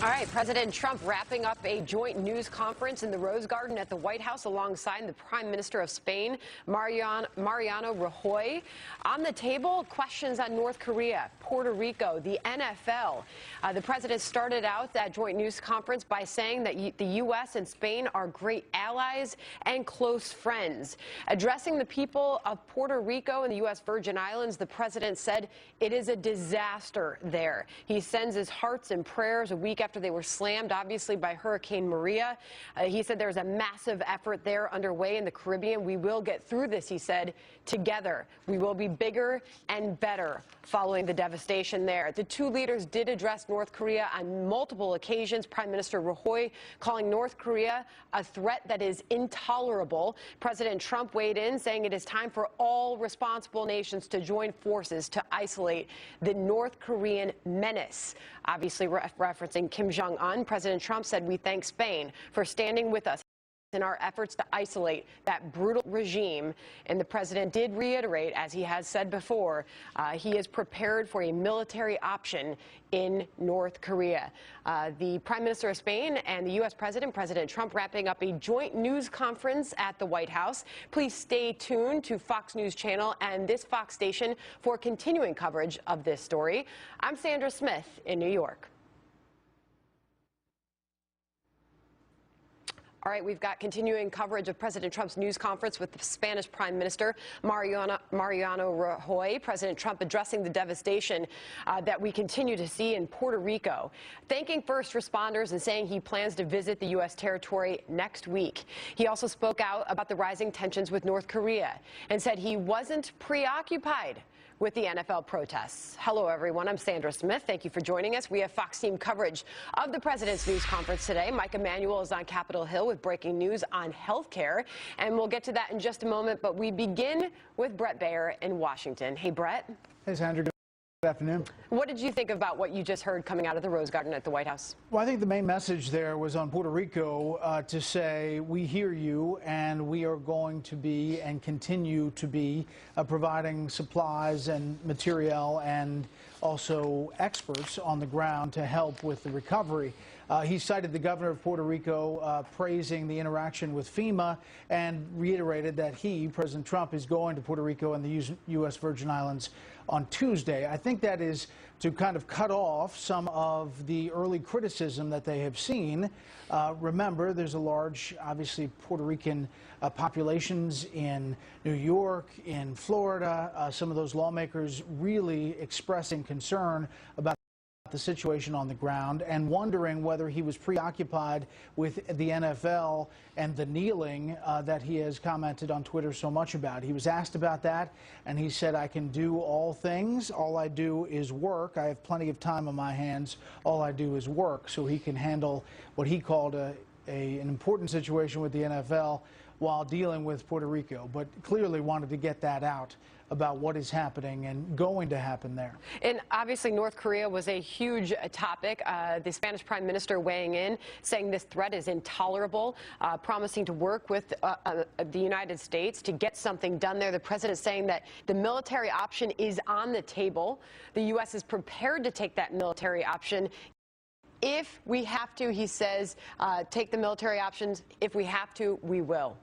All right, President Trump wrapping up a joint news conference in the Rose Garden at the White House alongside the Prime Minister of Spain, Mariano Rajoy. On the table, questions on North Korea, Puerto Rico, the NFL. The president started out that joint news conference by saying that the U.S. and Spain are great allies and close friends. Addressing the people of Puerto Rico and the U.S. Virgin Islands, the president said it is a disaster there. He sends his hearts and prayers a week after they were slammed, obviously, by Hurricane Maria. He said there's a massive effort there underway in the Caribbean. We will get through this, he said, together. We will be bigger and better following the devastation there. The two leaders did address North Korea on multiple occasions. Prime Minister Rajoy calling North Korea a threat that is intolerable. President Trump weighed in, saying it is time for all responsible nations to join forces to isolate the North Korean menace. Obviously referencing Kim Jong-un, President Trump said, "We thank Spain for standing with us in our efforts to isolate that brutal regime." And the president did reiterate, as he has said before, he is prepared for a military option in North Korea. The Prime Minister of Spain and the U.S. President Trump, wrapping up a joint news conference at the White House. Please stay tuned to Fox News Channel and this Fox station for continuing coverage of this story. I'm Sandra Smith in New York. All right, we've got continuing coverage of President Trump's news conference with the Spanish Prime Minister, Mariano Rajoy. President Trump addressing the devastation that we continue to see in Puerto Rico, thanking first responders and saying he plans to visit the U.S. territory next week. He also spoke out about the rising tensions with North Korea and said he wasn't preoccupied with the NFL protests. Hello, everyone. I'm Sandra Smith. Thank you for joining us. We have Fox team coverage of the president's news conference today. Mike Emanuel is on Capitol Hill with breaking news on health care, and we'll get to that in just a moment. But we begin with Bret Baier in Washington. Hey, Bret. Hey, Sandra. Good afternoon. What did you think about what you just heard coming out of the Rose Garden at the White House? Well, I think the main message there was on Puerto Rico to say, we hear you, and we are going to be and continue to be providing supplies and material and also experts on the ground to help with the recovery. He cited the governor of Puerto Rico praising the interaction with FEMA and reiterated that he, President Trump, is going to Puerto Rico and the U.S. Virgin Islands on Tuesday. I think that is to kind of cut off some of the early criticism that they have seen. Remember, there's a large, obviously, Puerto Rican populations in New York, in Florida, some of those lawmakers really expressing concern about the situation on the ground and wondering whether he was preoccupied with the NFL and the kneeling that he has commented on Twitter so much about. He was asked about that, and he said, "I can do all things. All I do is work. I have plenty of time on my hands. All I do is work." So he can handle what he called an important situation with the NFL while dealing with Puerto Rico, but clearly wanted to get that out about what is happening and going to happen there. And obviously North Korea was a huge topic. The Spanish Prime Minister weighing in, saying this threat is intolerable, promising to work with the United States to get something done there. The president saying that the military option is on the table. The U.S. is prepared to take that military option. If we have to, he says, take the military options. If we have to, we will.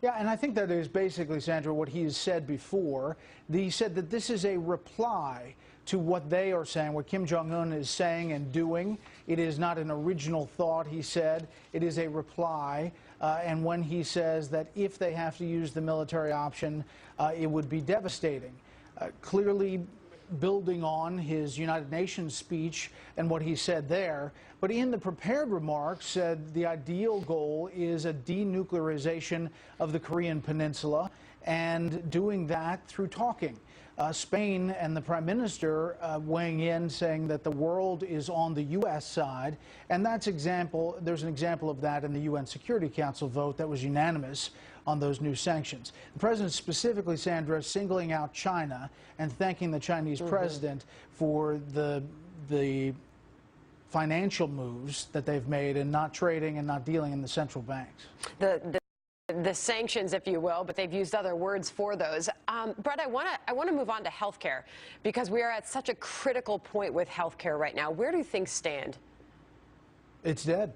Yeah, and I think that is basically, Sandra, what he has said before. He said that this is a reply to what they are saying, what Kim Jong-un is saying and doing. It is not an original thought, he said. It is a reply. And when he says that if they have to use the military option, it would be devastating. Clearly building on his United Nations speech and what he said there. But in the prepared remarks said the ideal goal is a denuclearization of the Korean Peninsula and doing that through talking. Spain and the Prime Minister weighing in, saying that the world is on the U.S. side, and there's an example of that in the UN Security Council vote that was unanimous on those new sanctions. The president specifically, Sandra, singling out China and thanking the Chinese president for the financial moves that they've made in not trading and not dealing in the central banks. The sanctions, if you will, but they've used other words for those. Bret, I want to move on to healthcare because we are at such a critical point with healthcare right now. Where do things stand? It's dead.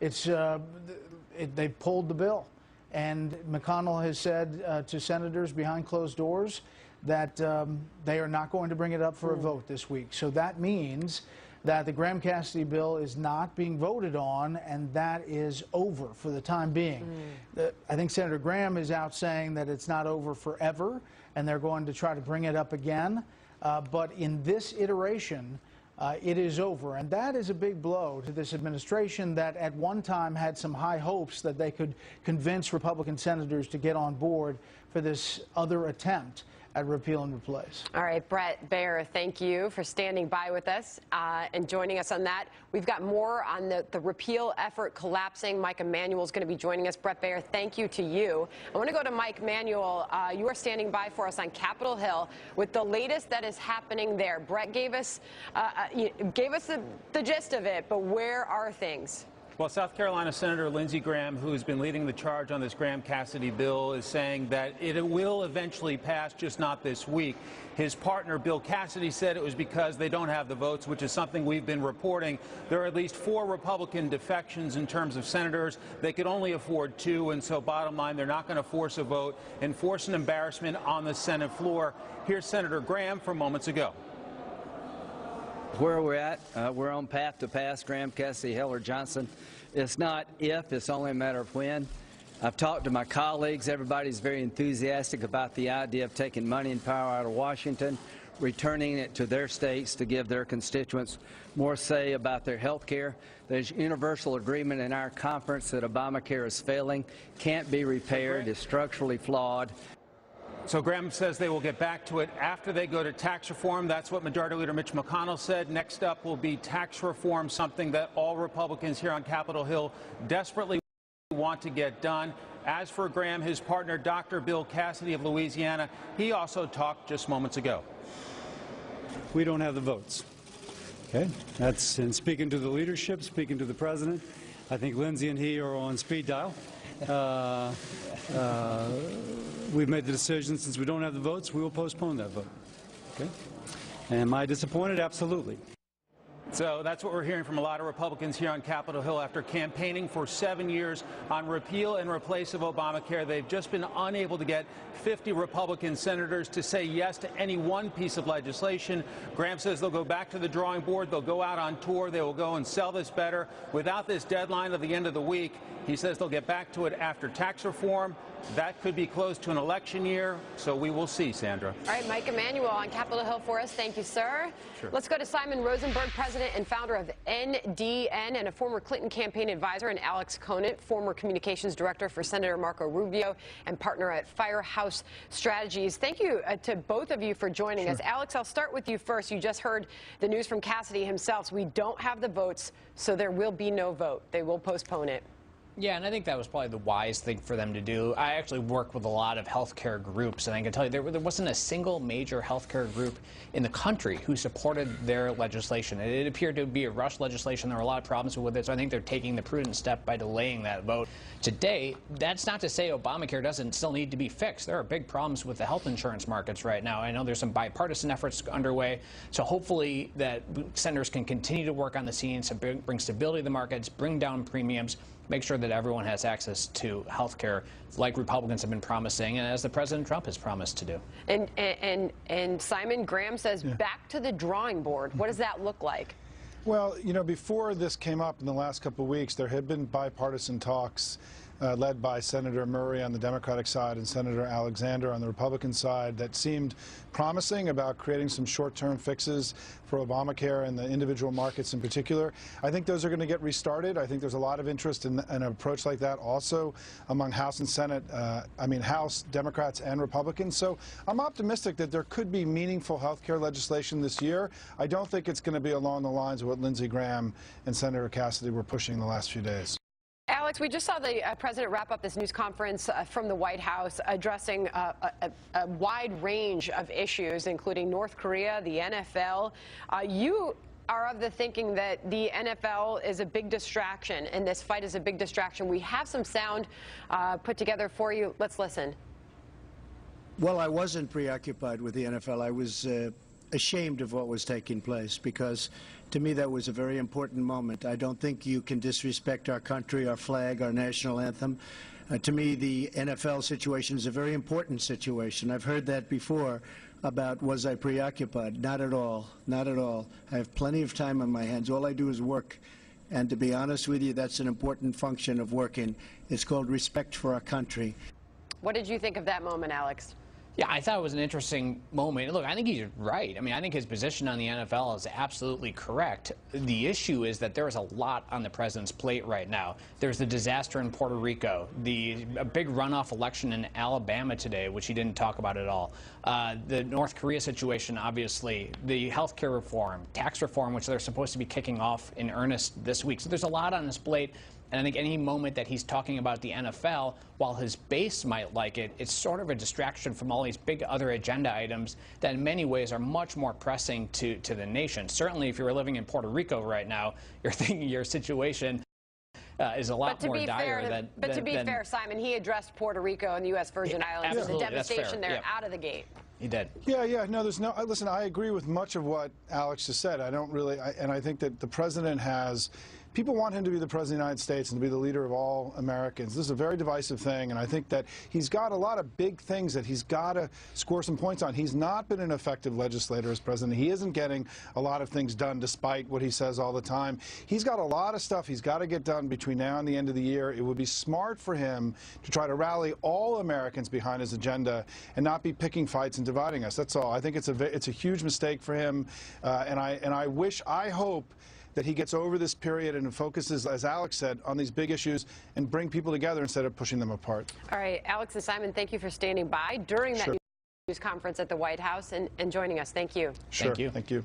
They pulled the bill. And McConnell has said to senators behind closed doors that they are not going to bring it up for a vote this week. So that means that the Graham-Cassidy bill is not being voted on, and that is over for the time being. I think Senator Graham is out saying that it's not over forever, and they're going to try to bring it up again. But in this iteration, it is over, and that is a big blow to this administration that at one time had some high hopes that they could convince Republican senators to get on board for this other attempt at repeal and replace. All right, Bret Baier, thank you for standing by with us and joining us on that. We've got more on the repeal effort collapsing. Mike Emanuel is going to be joining us. Bret Baier, thank you to you. I want to go to Mike Emanuel. You are standing by for us on Capitol Hill with the latest that is happening there. Bret gave us the gist of it, but where are things? Well, South Carolina Senator Lindsey Graham, who has been leading the charge on this Graham-Cassidy bill, is saying that it will eventually pass, just not this week. His partner, Bill Cassidy, said it was because they don't have the votes, which is something we've been reporting. There are at least 4 Republican defections in terms of senators. They could only afford 2, and so bottom line, they're not going to force a vote and force an embarrassment on the Senate floor. Here's Senator Graham from moments ago. Where we're at, we're on path to pass Graham-Cassidy, Heller, Johnson. It's not if, it's only a matter of when. I've talked to my colleagues. Everybody's very enthusiastic about the idea of taking money and power out of Washington, returning it to their states to give their constituents more say about their health care. There's universal agreement in our conference that Obamacare is failing, can't be repaired, is structurally flawed. So Graham says they will get back to it after they go to tax reform. That's what Majority Leader Mitch McConnell said. Next up will be tax reform, something that all Republicans here on Capitol Hill desperately want to get done. As for Graham, his partner, Dr. Bill Cassidy of Louisiana, he also talked just moments ago. We don't have the votes. Okay? That's in speaking to the leadership, speaking to the president. I think Lindsey and he are on speed dial. We've made the decision, since we don't have the votes, we will postpone that vote. Okay? Am I disappointed? Absolutely. So that's what we're hearing from a lot of Republicans here on Capitol Hill. After campaigning for 7 years on repeal and replace of Obamacare, they've just been unable to get 50 Republican senators to say yes to any one piece of legislation. Graham says they'll go back to the drawing board. They'll go out on tour. They will go and sell this better. Without this deadline of the end of the week, he says they'll get back to it after tax reform. That could be close to an election year, so we will see, Sandra. All right, Mike Emanuel on Capitol Hill for us. Thank you, sir. Sure. Let's go to Simon Rosenberg, president and founder of NDN and a former Clinton campaign advisor, and Alex Conant, former communications director for Senator Marco Rubio and partner at Firehouse Strategies. Thank you to both of you for joining us. Alex, I'll start with you first. You just heard the news from Cassidy himself. We don't have the votes, so there will be no vote. They will postpone it. Yeah, and I think that was probably the wise thing for them to do. I actually work with a lot of healthcare groups, and I can tell you there wasn't a single major healthcare group in the country who supported their legislation. It appeared to be a rush legislation. There were a lot of problems with it, so I think they're taking the prudent step by delaying that vote. Today, that's not to say Obamacare doesn't still need to be fixed. There are big problems with the health insurance markets right now. I know there's some bipartisan efforts underway, so hopefully that senators can continue to work on the scenes to bring stability to the markets, bring down premiums, make sure that everyone has access to health care like Republicans have been promising and as the President Trump has promised to do. And Simon, Graham says back to the drawing board. What does that look like? Well, you know, before this came up in the last couple of weeks, there had been bipartisan talks led by Senator Murray on the Democratic side and Senator Alexander on the Republican side that seemed promising about creating some short-term fixes for Obamacare and the individual markets in particular. I think those are going to get restarted. I think there's a lot of interest in an approach like that also among House and Senate, House Democrats and Republicans. So I'm optimistic that there could be meaningful health care legislation this year. I don't think it's going to be along the lines of what Lindsey Graham and Senator Cassidy were pushing the last few days. Alex, we just saw the president wrap up this news conference from the White House addressing a wide range of issues, including North Korea, the NFL. You are of the thinking that the NFL is a big distraction and this fight is a big distraction. We have some sound put together for you. Let's listen. Well, I wasn't preoccupied with the NFL. I was ashamed of what was taking place, because to me that was a very important moment. I don't think you can disrespect our country, our flag, our national anthem. To me, the NFL situation is a very important situation. I've heard that before about was I preoccupied. Not at all. Not at all. I have plenty of time on my hands. All I do is work. And to be honest with you, that's an important function of working. It's called respect for our country. What did you think of that moment, Alex? Yeah, I thought it was an interesting moment. Look, I think he's right. I mean, I think his position on the NFL is absolutely correct. The issue is that there is a lot on the president's plate right now. There's the disaster in Puerto Rico, a big runoff election in Alabama today, which he didn't talk about at all. The North Korea situation, obviously, the health care reform, tax reform, which they're supposed to be kicking off in earnest this week. So there's a lot on his plate. And I think any moment that he's talking about the NFL, while his base might like it, it's sort of a distraction from all these big other agenda items that in many ways are much more pressing to the nation. Certainly, if you were living in Puerto Rico right now, you're thinking your situation is a lot more dire than... But to be fair, Simon, he addressed Puerto Rico and the U.S. Virgin Islands and the devastation there out of the gate. He did. Yeah. No, there's no... Listen, I agree with much of what Alex just said. I don't really... and I think that the president has... People want him to be the president of the United States and to be the leader of all Americans. This is a very divisive thing, and I think that he's got a lot of big things that he's got to score some points on. He's not been an effective legislator as president. He isn't getting a lot of things done despite what he says all the time. He's got a lot of stuff he's got to get done between now and the end of the year. It would be smart for him to try to rally all Americans behind his agenda and not be picking fights and dividing us. That's all. I think it's a huge mistake for him, and I hope that he gets over this period and focuses, as Alex said, on these big issues and bring people together instead of pushing them apart. All right, Alex and Simon, thank you for standing by during that news conference at the White House and joining us. Thank you. Sure. Thank you.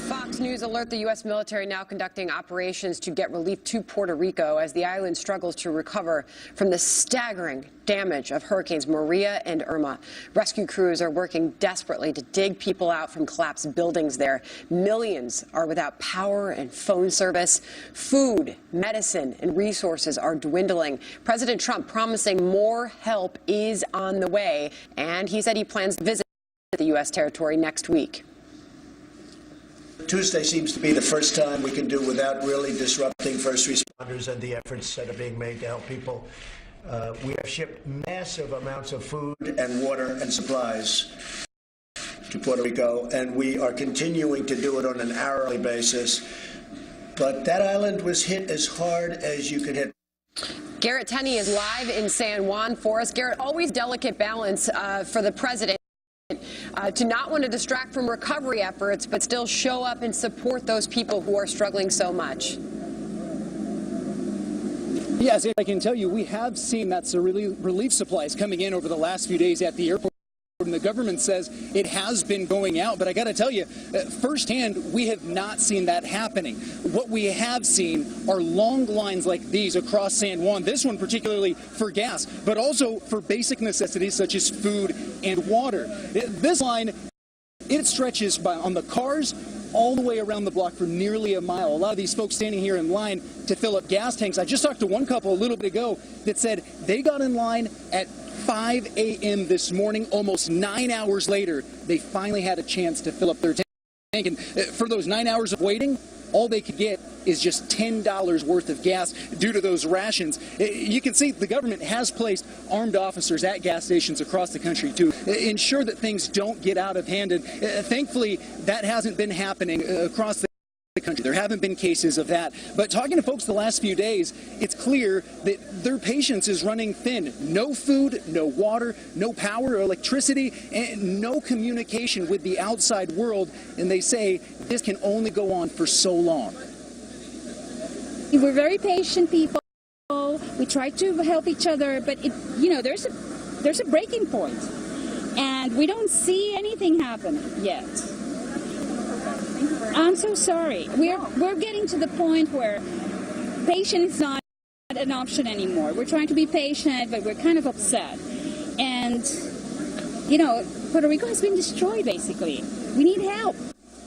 Fox News alert the U.S. military now conducting operations to get relief to Puerto Rico as the island struggles to recover from the staggering damage of Hurricanes Maria and Irma. Rescue crews are working desperately to dig people out from collapsed buildings there. Millions are without power and phone service. Food, medicine, and resources are dwindling. President Trump promising more help is on the way, and he said he plans to visit the U.S. territory next week. Tuesday seems to be the first time we can do without really disrupting first responders and the efforts that are being made to help people. We have shipped massive amounts of food and water and supplies to Puerto Rico, and we are continuing to do it on an hourly basis. But that island was hit as hard as you could hit. Garrett Tenney is live in San Juan for us. Garrett, always delicate balance for the president. To not want to distract from recovery efforts, but still show up and support those people who are struggling so much. Yes, I can tell you we have seen that relief supplies coming in over the last few days at the airport. And the government says it has been going out, but I got to tell you, firsthand, we have not seen that happening. What we have seen are long lines like these across San Juan, this one particularly for gas, but also for basic necessities such as food and water. This line, it stretches on the cars all the way around the block for nearly a mile. A lot of these folks standing here in line to fill up gas tanks. I just talked to one couple a little bit ago that said they got in line at 5 a.m. this morning. Almost 9 hours later, they finally had a chance to fill up their tank. And for those 9 hours of waiting, all they could get is just $10 worth of gas due to those rations. You can see the government has placed armed officers at gas stations across the country to ensure that things don't get out of hand. And thankfully, that hasn't been happening across the country. There haven't been cases of that. But talking to folks the last few days, it's clear that their patience is running thin. No food, no water, no power or electricity, and no communication with the outside world. And they say this can only go on for so long. We're very patient people. We try to help each other, but there's a breaking point, and we don't see anything happen yet. I'm so sorry. We're getting to the point where patience is not an option anymore. We're trying to be patient, but we're kind of upset. And, Puerto Rico has been destroyed, basically. We need help.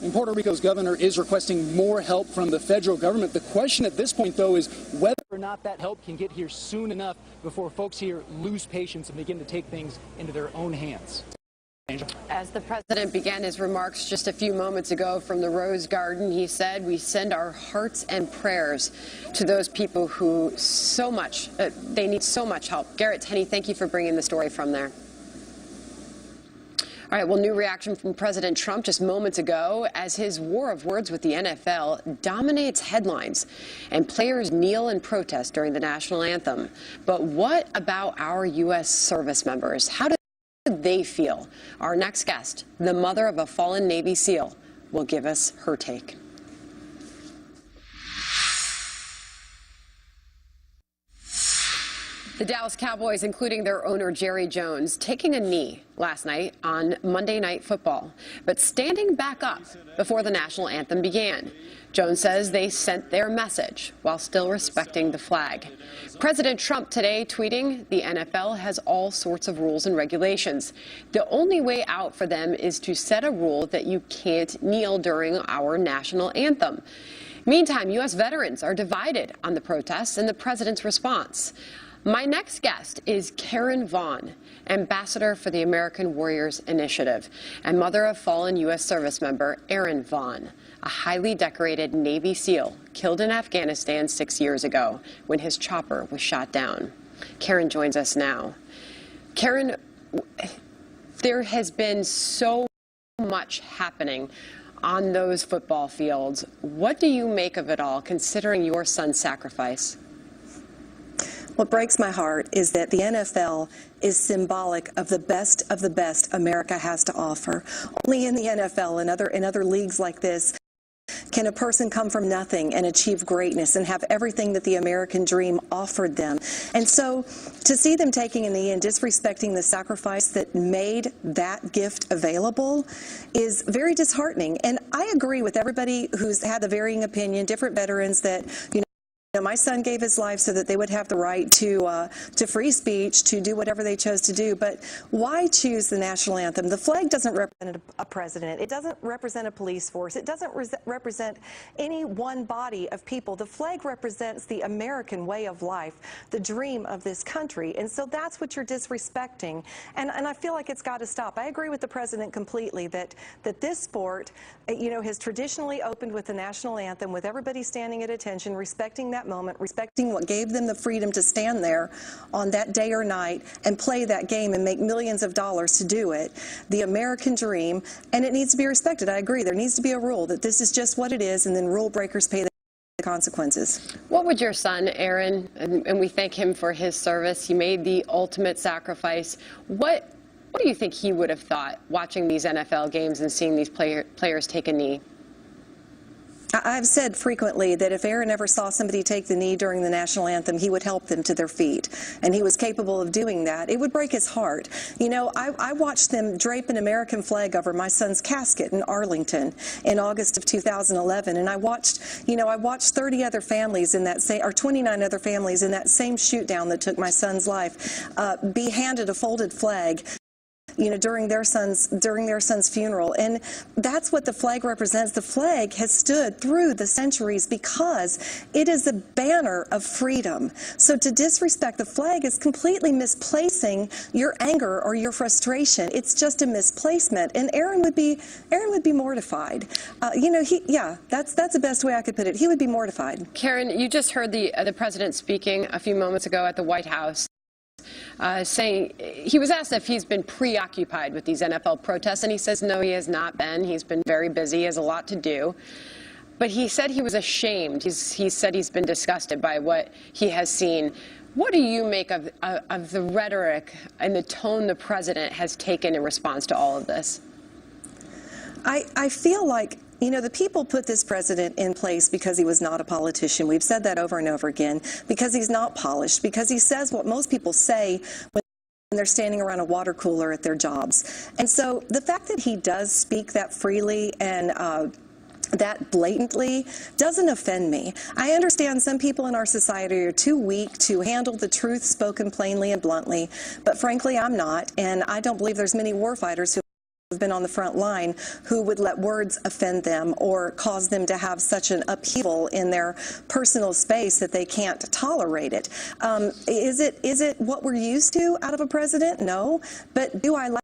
And Puerto Rico's governor is requesting more help from the federal government. The question at this point, though, is whether or not that help can get here soon enough before folks here lose patience and begin to take things into their own hands. As the president began his remarks just a few moments ago from the Rose Garden, he said, "We send our hearts and prayers to those people who they need so much help." Garrett Tenney, thank you for bringing the story from there. All right, well, new reaction from President Trump just moments ago as his war of words with the NFL dominates headlines and players kneel in protest during the national anthem. But what about our U.S. service members? How do they feel? Our next guest, the mother of a fallen Navy SEAL, will give us her take. The Dallas Cowboys, including their owner Jerry Jones, taking a knee last night on Monday Night Football, but standing back up before the national anthem began. Jones says they sent their message while still respecting the flag. President Trump today tweeting, "The NFL has all sorts of rules and regulations. The only way out for them is to set a rule that you can't kneel during our national anthem." Meantime, U.S. veterans are divided on the protests and the president's response. My next guest is Karen Vaughn, ambassador for the American Warriors Initiative, and mother of fallen U.S. service member Aaron Vaughn, a highly decorated Navy SEAL killed in Afghanistan 6 years ago when his chopper was shot down. Karen joins us now. Karen, there has been so much happening on those football fields. What do you make of it all, considering your son's sacrifice? What breaks my heart is that the NFL is symbolic of the best America has to offer. Only in the NFL and other leagues like this can a person come from nothing and achieve greatness and have everything that the American dream offered them. And so to see them taking a knee and disrespecting the sacrifice that made that gift available is very disheartening. And I agree with everybody who's had the varying opinion, different veterans that, my son gave his life so that they would have the right to free speech, to do whatever they chose to do. But why choose the national anthem? The flag doesn't represent a president. It doesn't represent a police force. It doesn't represent any one body of people. The flag represents the American way of life, the dream of this country. And so that's what you're disrespecting. And I feel like it's got to stop. I agree with the president completely that this sport, has traditionally opened with the national anthem, with everybody standing at attention, respecting that moment, respecting what gave them the freedom to stand there on that day or night and play that game and make millions of dollars to do it, the American dream, and it needs to be respected. I agree. There needs to be a rule that this is just what it is, and then rule breakers pay the consequences. What would your son, Aaron, and we thank him for his service, he made the ultimate sacrifice. What do you think he would have thought watching these NFL games and seeing these players take a knee? I've said frequently that if Aaron ever saw somebody take the knee during the national anthem, he would help them to their feet, and he was capable of doing that. It would break his heart. I watched them drape an American flag over my son's casket in Arlington in August of 2011, and I watched 30 other families in that same, or 29 other families in that same shoot down that took my son's life, be handed a folded flag during their son's funeral. And that's what the flag represents. The flag has stood through the centuries because it is a banner of freedom. So to disrespect the flag is completely misplacing your anger or your frustration. It's just a misplacement. And Aaron would be mortified. That's the best way I could put it. He would be mortified. Karen, you just heard the president speaking a few moments ago at the White House. Saying he was asked if he's been preoccupied with these NFL protests, and he says no, he has not been. He's been very busy, he has a lot to do. But he said he was ashamed. He said he's been disgusted by what he has seen. What do you make of the rhetoric and the tone the president has taken in response to all of this? I feel like the people put this president in place because he was not a politician. We've said that over and over again. Because he's not polished. Because he says what most people say when they're standing around a water cooler at their jobs. And so the fact that he does speak that freely and that blatantly doesn't offend me. I understand some people in our society are too weak to handle the truth spoken plainly and bluntly. But frankly, I'm not. And I don't believe there's many warfighters who have been on the front line who would let words offend them or cause them to have such an upheaval in their personal space that they can't tolerate it. Is it what we're used to out of a president? No. But do I like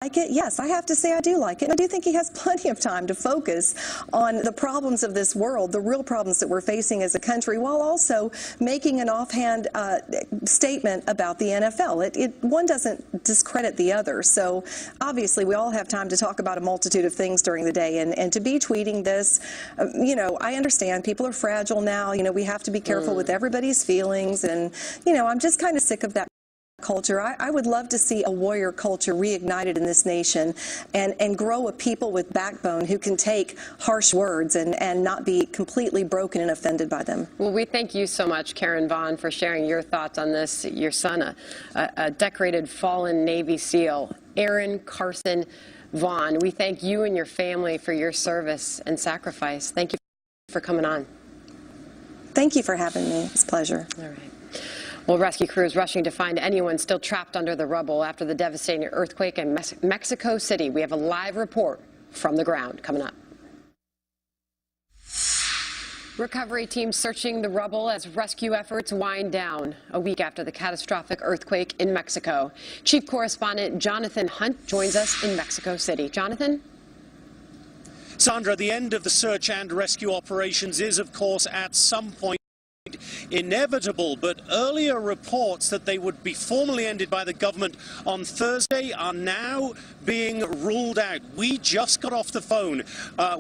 like it? Yes, I have to say I do like it. And I do think he has plenty of time to focus on the problems of this world, the real problems that we're facing as a country, while also making an offhand statement about the NFL. One doesn't discredit the other. So obviously we all have time to talk about a multitude of things during the day. And to be tweeting this, you know, I understand people are fragile now. You know, we have to be careful with everybody's feelings. And, you know, I'm just kind of sick of that culture. I would love to see a warrior culture reignited in this nation and grow a people with backbone who can take harsh words and not be completely broken and offended by them. Well, we thank you so much, Karen Vaughn, for sharing your thoughts on this. Your son, a decorated fallen Navy SEAL, Aaron Carson Vaughn. We thank you and your family for your service and sacrifice. Thank you for coming on. Thank you for having me. It's a pleasure. All right. Well, rescue crews rushing to find anyone still trapped under the rubble after the devastating earthquake in Mexico City. We have a live report from the ground coming up. Recovery teams searching the rubble as rescue efforts wind down a week after the catastrophic earthquake in Mexico. Chief Correspondent Jonathan Hunt joins us in Mexico City. Jonathan? Sandra, the end of the search and rescue operations is, of course, at some point inevitable, but earlier reports that they would be formally ended by the government on Thursday are now being ruled out. We just got off the phone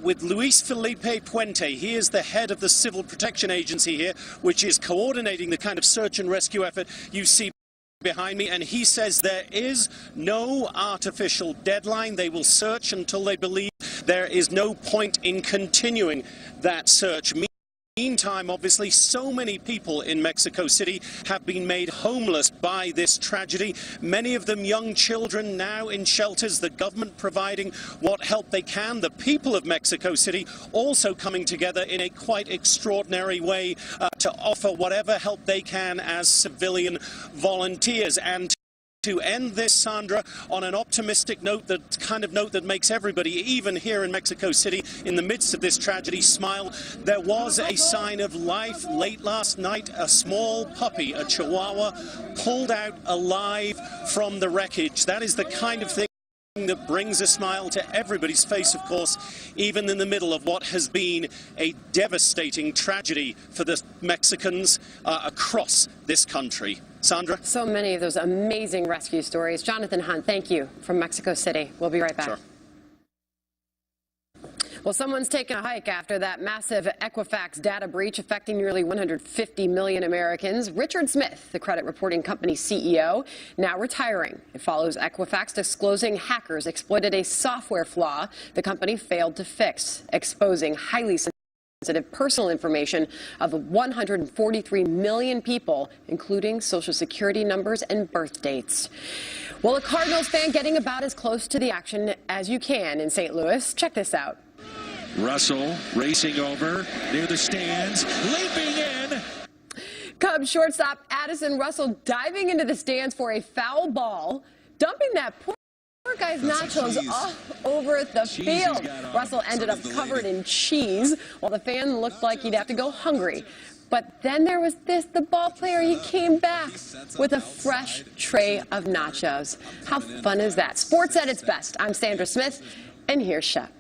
with Luis Felipe Puente. He is the head of the Civil Protection Agency here, which is coordinating the kind of search and rescue effort you see behind me, and he says there is no artificial deadline. They will search until they believe there is no point in continuing that search. Meantime, obviously, so many people in Mexico City have been made homeless by this tragedy. Many of them young children now in shelters, the government providing what help they can. The people of Mexico City also coming together in a quite extraordinary way to offer whatever help they can as civilian volunteers. And to end this, Sandra, on an optimistic note, that kind of note that makes everybody, even here in Mexico City, in the midst of this tragedy, smile. There was a sign of life late last night. A small puppy, a Chihuahua, pulled out alive from the wreckage. That is the kind of thing that brings a smile to everybody's face, of course, even in the middle of what has been a devastating tragedy for the Mexicans across this country. Sandra? So many of those amazing rescue stories. Jonathan Hunt, thank you from Mexico City. We'll be right back. Sure. Well, someone's taken a hike after that massive Equifax data breach affecting nearly 150 million Americans. Richard Smith, the credit reporting company CEO, now retiring. It follows Equifax disclosing hackers exploited a software flaw the company failed to fix, exposing highly sensitive personal information of 143 million people, including Social Security numbers and birth dates. Well, a Cardinals fan getting about as close to the action as you can in St. Louis. Check this out. Russell racing over near the stands, leaping in. Cubs shortstop Addison Russell diving into the stands for a foul ball, dumping that poor guy's nachos all over the field. Russell ended up covered in cheese, while the fan looked like he'd have to go hungry. But then there was this, the ball player, he came back with a fresh tray of nachos. How fun is that? Sports at its best. I'm Sandra Smith, and here's Shep.